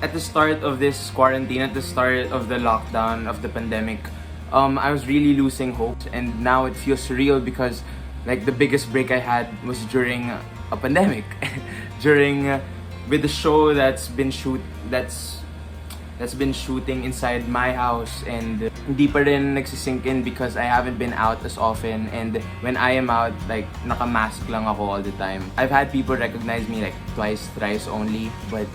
At the start of this quarantine, at the start of the lockdown of the pandemic, I was really losing hope, and now it feels surreal because like the biggest break I had was during a pandemic, during with the show that's been shooting inside my house, and hindi pa rin nagsisink in because I haven't been out as often, and when I am out, like naka-mask lang ako all the time. I've had people recognize me like twice, thrice only, but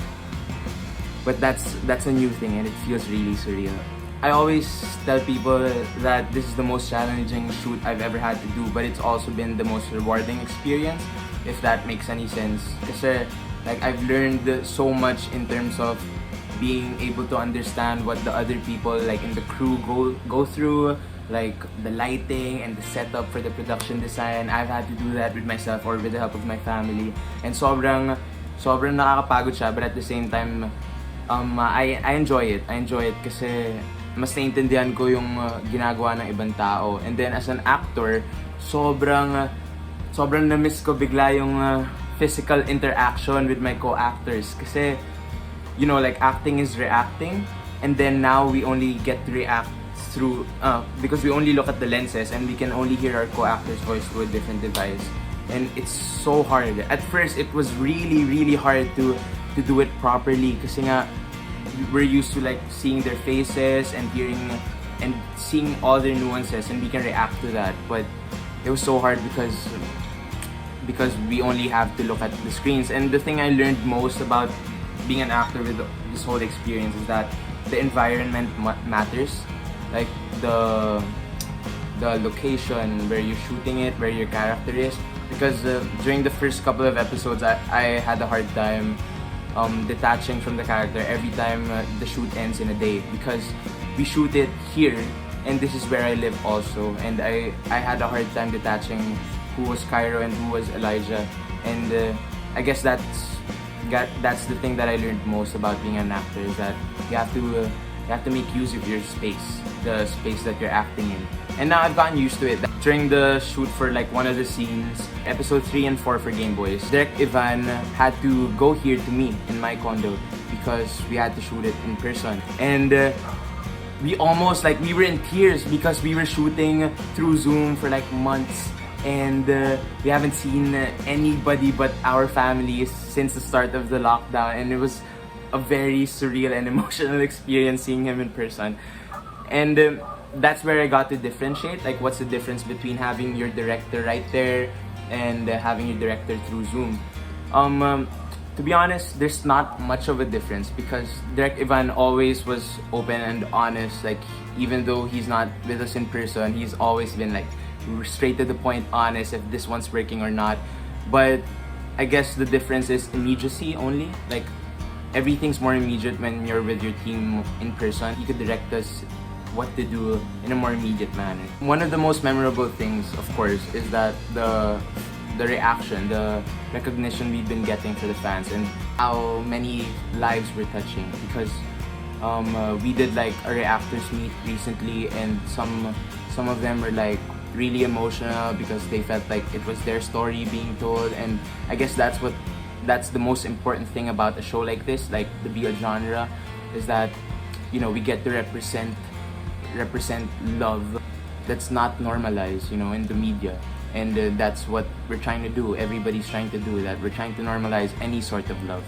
that's a new thing and it feels really surreal. I always tell people that this is the most challenging shoot I've ever had to do, but it's also been the most rewarding experience, if that makes any sense. Kasi like I've learned so much in terms of being able to understand what the other people like in the crew go through, like the lighting and the setup for the production design. I've had to do that with myself or with the help of my family, and sobrang nakakapagod siya, but at the same time I enjoy it. I enjoy it kasi mas naiintindihan ko yung ginagawa ng ibang tao. And then as an actor, sobrang na-miss ko bigla yung physical interaction with my co-actors. Kasi, you know, like acting is reacting, and then now we only get to react through, because we only look at the lenses and we can only hear our co-actor's voice through a different device. And it's so hard. At first, it was really, really hard to do it properly kasi nga, we're used to like seeing their faces and hearing and seeing all their nuances, and we can react to that. But it was so hard because we only have to look at the screens. And the thing I learned most about being an actor with this whole experience is that the environment matters. Like the location where you're shooting it, where your character is. Because during the first couple of episodes, I had a hard time detaching from the character every time the shoot ends in a day, because we shoot it here and this is where I live also, and I had a hard time detaching who was Cairo and who was Elijah. And I guess that's the thing that I learned most about being an actor, is that you have to make use of your space, the space that you're acting in. And now I've gotten used to it. During the shoot for like one of the scenes, episode 3 and 4 for Gameboys, Direct Ivan had to go here to me in my condo because we had to shoot it in person. And we were in tears because we were shooting through Zoom for like months, and we haven't seen anybody but our families since the start of the lockdown, and it was a very surreal and emotional experience seeing him in person. And that's where I got to differentiate, like what's the difference between having your director right there and having your director through Zoom. To be honest, there's not much of a difference because Direct Ivan always was open and honest. Like even though he's not with us in person, he's always been like straight to the point, honest if this one's working or not. But I guess the difference is immediacy only. Like everything's more immediate when you're with your team in person. He could direct us what to do in a more immediate manner. One of the most memorable things, of course, is that the reaction, the recognition we've been getting for the fans, and how many lives we're touching. Because we did like a reactors meet recently, and some of them were like really emotional because they felt like it was their story being told. And I guess that's the most important thing about a show like this, like the BL genre, is that, you know, we get to represent love that's not normalized, you know, in the media. And that's what we're trying to do. Everybody's trying to do that. We're trying to normalize any sort of love.